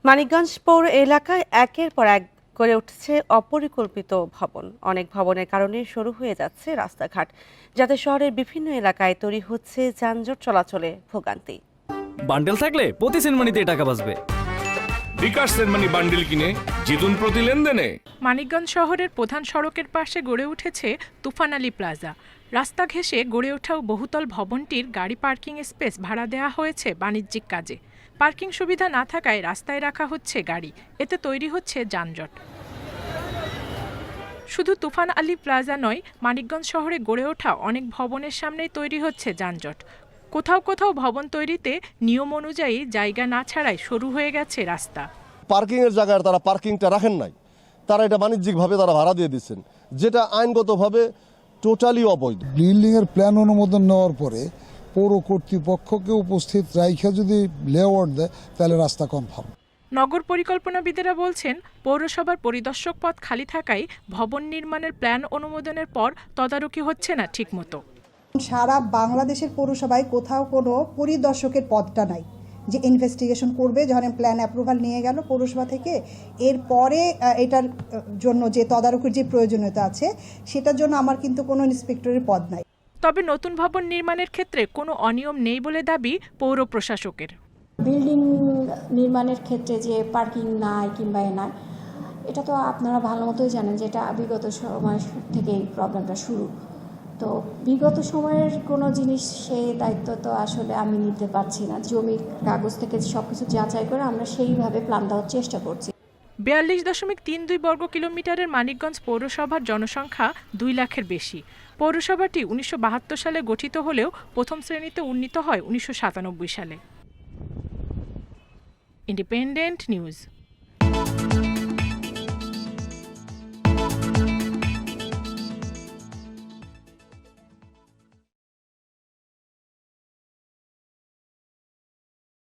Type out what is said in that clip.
মানিকগঞ্জ পৌর এলাকায় একের পর এক গড়ে উঠছে অপরিকল্পিত ভবন। অনেক ভবনের কারণে শুরু হয়ে যাচ্ছে রাস্তাঘাট, যাতে শহরের বিভিন্ন এলাকায় তৈরি হচ্ছে যানজট চলাচলে ভোগান্তি। বান্ডেল থাকলে প্রতি সেনমানিতে টাকা বাঁচবে। বিকাশ সেনমানি বান্ডিল কিনে জিতুন প্রতি লেনদেনে। মানিকগঞ্জ শহরের প্রধান সড়কের পাশে গড়ে উঠেছে তুফান আলী প্লাজা। রাস্তা ঘেঁষে গড়ে ওঠা বহুতল ভবনটির গাড়ি পার্কিং স্পেস ভাড়া দেওয়া হয়েছে বাণিজ্যিক কাজে। পার্কিং সুবিধা না থাকায় রাস্তায় রাখা হচ্ছে গাড়ি, এতে তৈরি হচ্ছে যানজট। শুধু তুফান আলী প্লাজা নয়, মানিকগঞ্জ শহরে গড়ে ওঠা অনেক ভবনের সামনেই তৈরি হচ্ছে যানজট। কোথাও কোথাও ভবন তৈরিতে নিয়ম অনুযায়ী জায়গা না ছাড়াই শুরু হয়ে গেছে রাস্তা। পার্কিং এর জায়গায় তারা পার্কিংটা রাখেন নাই, তারা এটা বাণিজ্যিকভাবে তারা ভাড়া দিয়ে দিচ্ছেন, যেটা আইনগতভাবে টোটালি অবৈধ। বিল্ডিং এর প্ল্যান অনুমোদন নেওয়ার পরে পৌর কর্তৃপক্ষকে উপস্থিত রাইখা যদি লেআউট দেয় তাহলে রাস্তা কনফার্ম। নগর পরিকল্পনাবিদেরা বলছেন, পৌরসভার পরিদর্শক পদ খালি থাকায় ভবন নির্মাণের প্ল্যান অনুমোদনের পর তদারকি হচ্ছে না ঠিকমতো। সারা বাংলাদেশের পৌরসভায় কোথাও কোনো পরিদর্শকের পদটা নাই যে ইনভেস্টিগেশন করবে। যখন প্ল্যান অ্যাপ্রুভাল নিয়ে গেল পৌরসভা থেকে, এরপরে এটার জন্য যে তদারকির যে প্রয়োজনীয়তা আছে সেটার জন্য আমার কিন্তু কোনো ইন্সপেক্টরের পদ নাই। তবে নতুন ভবন নির্মাণের ক্ষেত্রে কোনো অনিয়ম নেই বলে দাবি পৌর প্রশাসকের। বিল্ডিং নির্মাণের ক্ষেত্রে যে পার্কিং নাই কিংবা নাই, এটা তো আপনারা ভালো মতোই জানেন যে এটা বিগত সময় থেকে এই প্রবলেমটা শুরু। তো বিগত সময়ের কোনো জিনিস সেই দায়িত্ব তো আসলে আমি নিতে পারছি না। জমির কাগজ থেকে সবকিছু যাচাই করে আমরা সেইভাবে প্ল্যান দেওয়ার চেষ্টা করছি। 42.32 বর্গ কিলোমিটারের মানিকগঞ্জ পৌরসভার জনসংখ্যা 2 লাখের বেশি। পৌরসভাটি 1972 সালে গঠিত হলেও প্রথম শ্রেণীতে উন্নীত হয় 1997 সালে। Independent news.